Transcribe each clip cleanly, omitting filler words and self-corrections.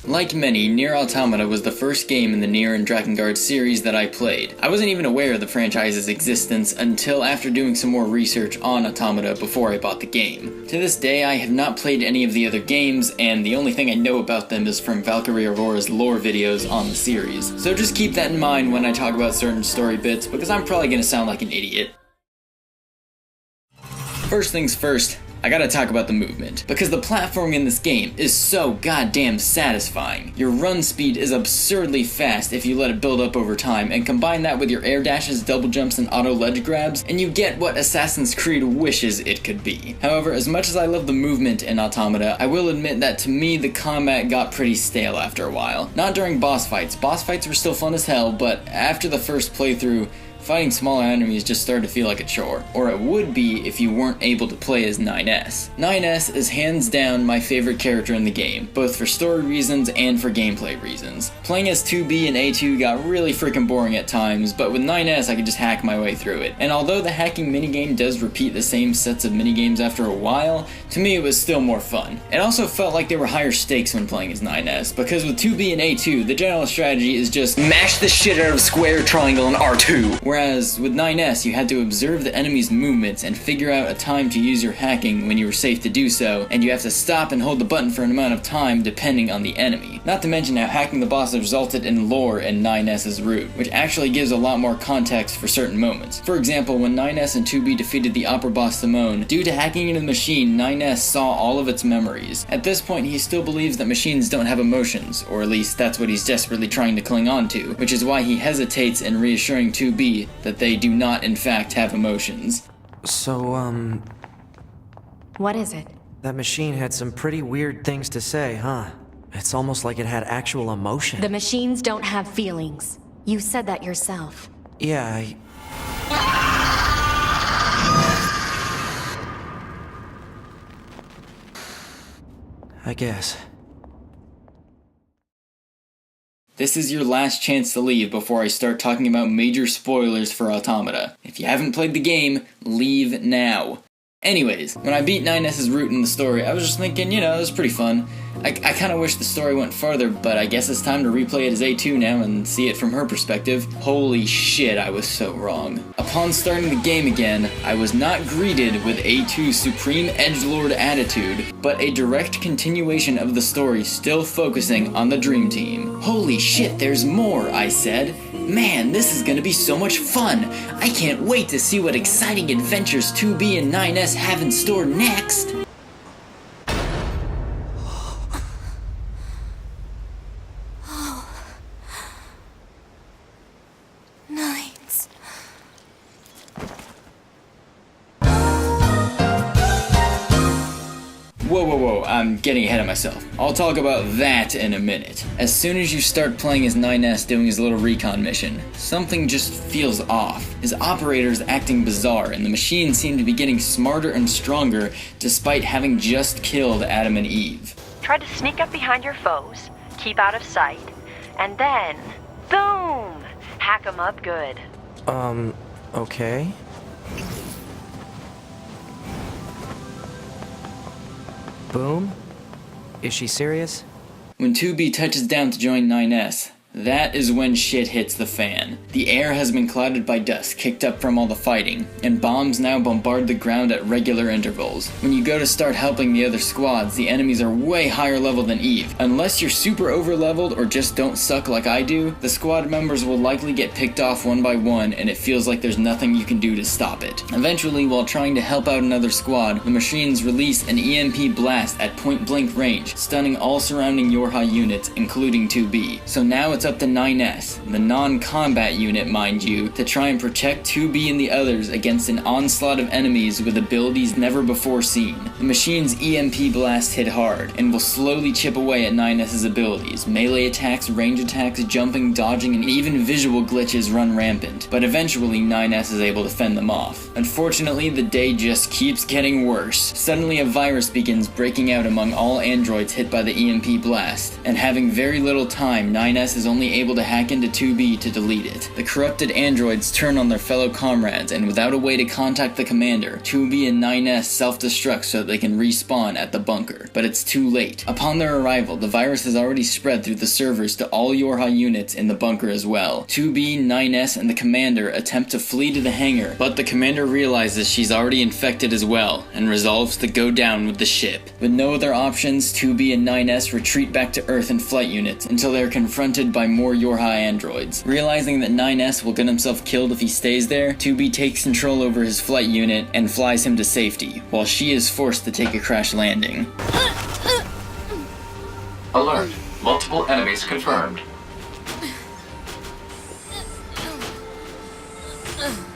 Like many, NieR Automata was the first game in the NieR and drakengard series that I played. I wasn't even aware of the franchise's existence until after doing some more research on Automata before I bought the game. To this day, I have not played any of the other games, and the only thing I know about them is from ValkyrieAurora's lore videos on the series. So just keep that in mind when I talk about certain story bits, because I'm probably gonna sound like an idiot. First things first, I gotta talk about the movement, because the platforming in this game is so goddamn satisfying. Your run speed is absurdly fast if you let it build up over time, and combine that with your air dashes, double jumps, and auto ledge grabs, and you get what Assassin's Creed wishes it could be. However, as much as I love the movement in Automata, I will admit that to me the combat got pretty stale after a while. Not during boss fights. Boss fights were still fun as hell, but after the first playthrough, fighting smaller enemies just started to feel like a chore. Or it would be if you weren't able to play as 9S. 9S is hands down my favorite character in the game, both for story reasons and for gameplay reasons. Playing as 2B and A2 got really freaking boring at times, but with 9S I could just hack my way through it. And although the hacking minigame does repeat the same sets of minigames after a while, to me it was still more fun. It also felt like there were higher stakes when playing as 9S, because with 2B and A2, the general strategy is just mash the shit out of square, triangle, and R2. Whereas with 9S, you had to observe the enemy's movements and figure out a time to use your hacking when you were safe to do so, and you have to stop and hold the button for an amount of time depending on the enemy. Not to mention how hacking the boss resulted in lore in 9S's route, which actually gives a lot more context for certain moments. For example, when 9S and 2B defeated the opera boss Simone, due to hacking into the machine, 9S saw all of its memories. At this point, he still believes that machines don't have emotions, or at least that's what he's desperately trying to cling on to, which is why he hesitates in reassuring 2B that they do not in fact have emotions. So, What is it? that machine had some pretty weird things to say, huh? It's almost like it had actual emotion. The machines don't have feelings. You said that yourself. Yeah, I guess. This is your last chance to leave before I start talking about major spoilers for Automata. If you haven't played the game, leave now. Anyways, when I beat 9S's route in the story, I was just thinking, you know, it was pretty fun. I kinda wish the story went farther, but I guess it's time to replay it as A2 now and see it from her perspective. Holy shit, I was so wrong. Upon starting the game again, I was not greeted with A2's supreme edgelord attitude, but a direct continuation of the story still focusing on the Dream Team. Holy shit, there's more, I said. Man, this is gonna be so much fun. I can't wait to see what exciting adventures 2B and 9S have in store next. Nights. Whoa, I'm getting ahead of myself. I'll talk about that in a minute. As soon as you start playing as 9S doing his little recon mission, something just feels off. His operator's acting bizarre, and the machines seem to be getting smarter and stronger despite having just killed Adam and Eve. Try to sneak up behind your foes, keep out of sight, and then, boom! Hack 'em up good. Okay. Boom? Is she serious? When 2B touches down to join 9S, that is when shit hits the fan. The air has been clouded by dust kicked up from all the fighting, and bombs now bombard the ground at regular intervals. When you go to start helping the other squads, the enemies are way higher level than Eve. Unless you're super over leveled or just don't suck like I do, the squad members will likely get picked off one by one, and it feels like there's nothing you can do to stop it. Eventually, while trying to help out another squad, the machines release an EMP blast at point blank range, stunning all surrounding Yorha units, including 2B. So now it's up to 9S, the non-combat unit mind you, to try and protect 2B and the others against an onslaught of enemies with abilities never before seen. The machine's EMP blast hit hard, and will slowly chip away at 9S's abilities. Melee attacks, range attacks, jumping, dodging, and even visual glitches run rampant, but eventually 9S is able to fend them off. Unfortunately, the day just keeps getting worse. Suddenly a virus begins breaking out among all androids hit by the EMP blast, and having very little time, 9S is only only able to hack into 2B to delete it. The corrupted androids turn on their fellow comrades, and without a way to contact the commander, 2B and 9S self-destruct so that they can respawn at the bunker. But it's too late. Upon their arrival, the virus has already spread through the servers to all Yorha units in the bunker as well. 2B, 9S, and the commander attempt to flee to the hangar, but the commander realizes she's already infected as well, and resolves to go down with the ship. With no other options, 2B and 9S retreat back to Earth in flight units until they are confronted by more Yorha androids. Realizing that 9S will get himself killed if he stays there, 2B takes control over his flight unit and flies him to safety, while she is forced to take a crash landing. Alert. Multiple enemies confirmed.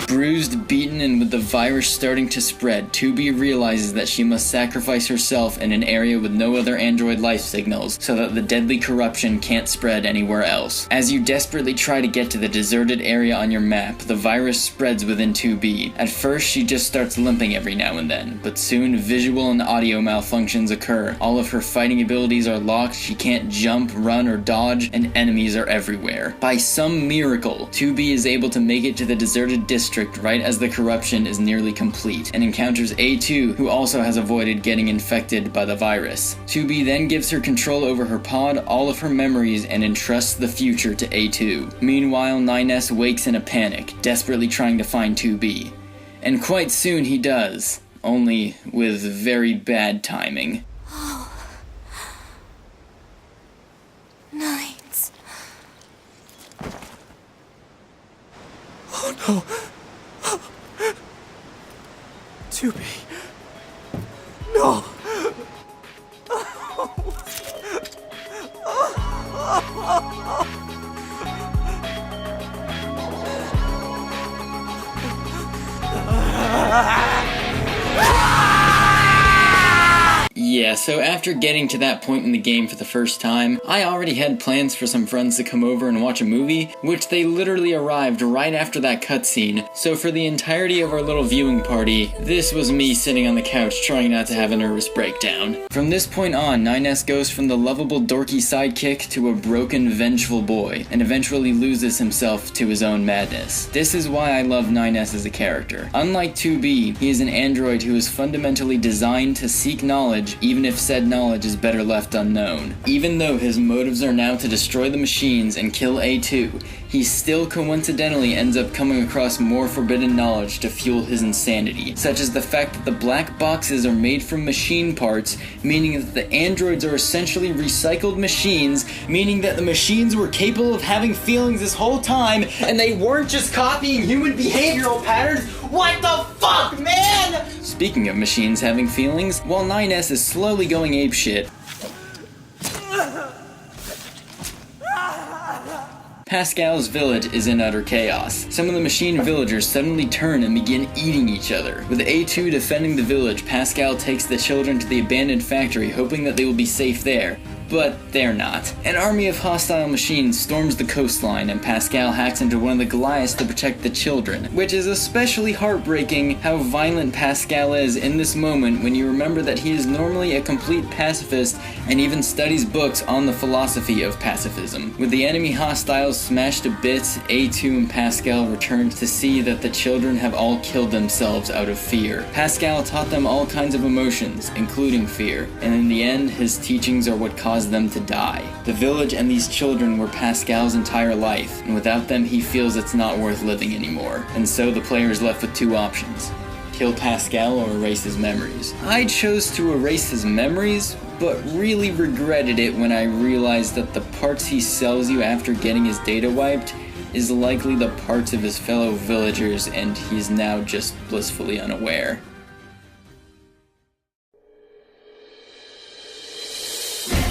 Bruised, beaten, and with the virus starting to spread, 2B realizes that she must sacrifice herself in an area with no other android life signals so that the deadly corruption can't spread anywhere else. As you desperately try to get to the deserted area on your map, the virus spreads within 2B. At first, she just starts limping every now and then, but soon visual and audio malfunctions occur. All of her fighting abilities are locked, she can't jump, run, or dodge, and enemies are everywhere. By some miracle, 2B is able to make it to the deserted district right as the corruption is nearly complete, and encounters A2, who also has avoided getting infected by the virus. 2B then gives her control over her pod, all of her memories, and entrusts the future to A2. Meanwhile, 9S wakes in a panic, desperately trying to find 2B. And quite soon he does, only with very bad timing. Nights. Oh no! 2B. No! Yeah, so after getting to that point in the game for the first time, I already had plans for some friends to come over and watch a movie, which they literally arrived right after that cutscene. So for the entirety of our little viewing party, this was me sitting on the couch trying not to have a nervous breakdown. From this point on, 9S goes from the lovable dorky sidekick to a broken, vengeful boy, and eventually loses himself to his own madness. This is why I love 9S as a character. Unlike 2B, he is an android who is fundamentally designed to seek knowledge, even if said knowledge is better left unknown. Even though his motives are now to destroy the machines and kill A2, he still coincidentally ends up coming across more forbidden knowledge to fuel his insanity, such as the fact that the black boxes are made from machine parts, meaning that the androids are essentially recycled machines, meaning that the machines were capable of having feelings this whole time, and they weren't just copying human behavioral patterns. What the fuck, man? Speaking of machines having feelings, while 9S is slowly going apeshit, Pascal's village is in utter chaos. Some of the machine villagers suddenly turn and begin eating each other. With A2 defending the village, Pascal takes the children to the abandoned factory, hoping that they will be safe there. But they're not. An army of hostile machines storms the coastline, and Pascal hacks into one of the Goliaths to protect the children, which is especially heartbreaking how violent Pascal is in this moment when you remember that he is normally a complete pacifist and even studies books on the philosophy of pacifism. With the enemy hostiles smashed to bits, A2 and Pascal return to see that the children have all killed themselves out of fear. Pascal taught them all kinds of emotions, including fear, and in the end, his teachings are what caused them to die. The village and these children were Pascal's entire life, and without them he feels it's not worth living anymore. And so the player is left with two options: kill Pascal or erase his memories. I chose to erase his memories, but really regretted it when I realized that the parts he sells you after getting his data wiped is likely the parts of his fellow villagers, and he's now just blissfully unaware.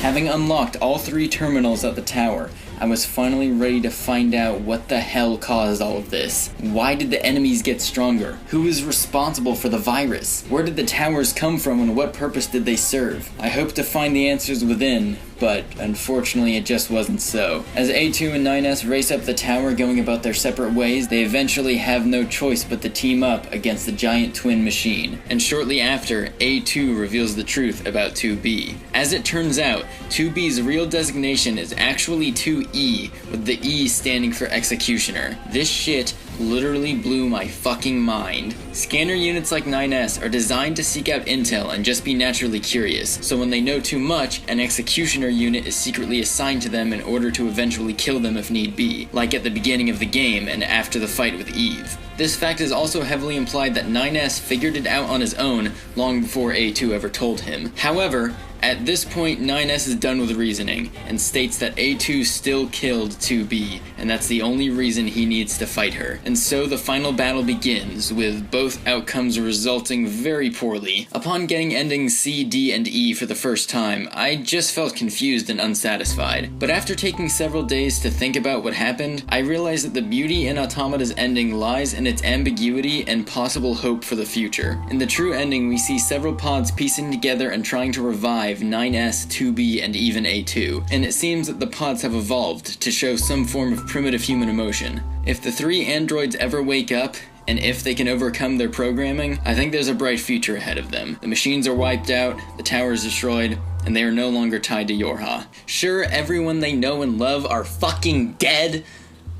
Having unlocked all 3 terminals at the tower, I was finally ready to find out what the hell caused all of this. Why did the enemies get stronger? Who is responsible for the virus? Where did the towers come from and what purpose did they serve? I hoped to find the answers within, but unfortunately it just wasn't so. As A2 and 9S race up the tower going about their separate ways, they eventually have no choice but to team up against the giant twin machine. And shortly after, A2 reveals the truth about 2B. As it turns out, 2B's real designation is actually 2E, E, with the E standing for Executioner. This shit literally blew my fucking mind. Scanner units like 9S are designed to seek out intel and just be naturally curious, so when they know too much, an Executioner unit is secretly assigned to them in order to eventually kill them if need be, like at the beginning of the game and after the fight with Eve. This fact is also heavily implied that 9S figured it out on his own long before A2 ever told him. However, at this point, 9S is done with reasoning, and states that A2 still killed 2B, and that's the only reason he needs to fight her. And so the final battle begins, with both outcomes resulting very poorly. Upon getting endings C, D, and E for the first time, I just felt confused and unsatisfied. But after taking several days to think about what happened, I realized that the beauty in Automata's ending lies in its ambiguity and possible hope for the future. In the true ending, we see several pods piecing together and trying to revive 9S, 2B, and even A2, and it seems that the pods have evolved to show some form of primitive human emotion. If the three androids ever wake up, and if they can overcome their programming, I think there's a bright future ahead of them. The machines are wiped out, the tower is destroyed, and they are no longer tied to Yorha. Sure, everyone they know and love are fucking dead,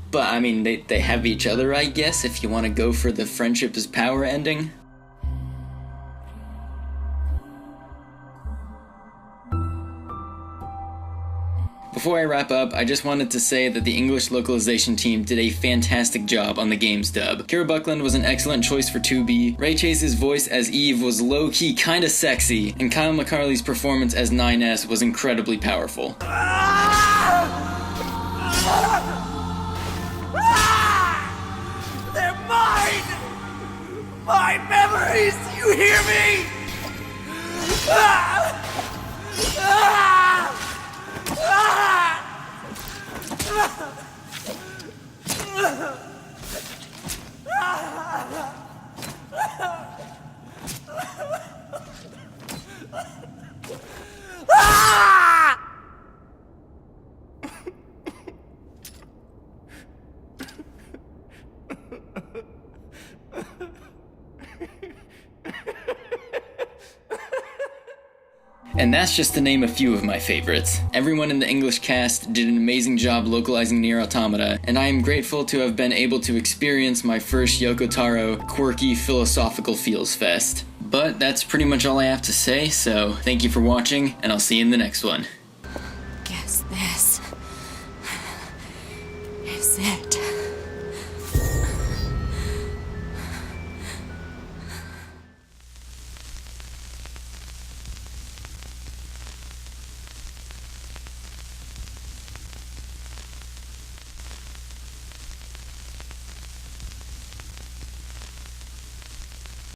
but I mean, they have each other, I guess, if you want to go for the friendship is power ending. Before I wrap up, I just wanted to say that the English localization team did a fantastic job on the game's dub. Kira Buckland was an excellent choice for 2B, Ray Chase's voice as Eve was low-key kinda sexy, and Kyle McCarley's performance as 9S was incredibly powerful. They're mine! My memories! You hear me? And that's just to name a few of my favorites. Everyone in the English cast did an amazing job localizing NieR Automata, and I am grateful to have been able to experience my first Yoko Taro quirky philosophical feels fest. But that's pretty much all I have to say, so thank you for watching, and I'll see you in the next one. Guess this is it.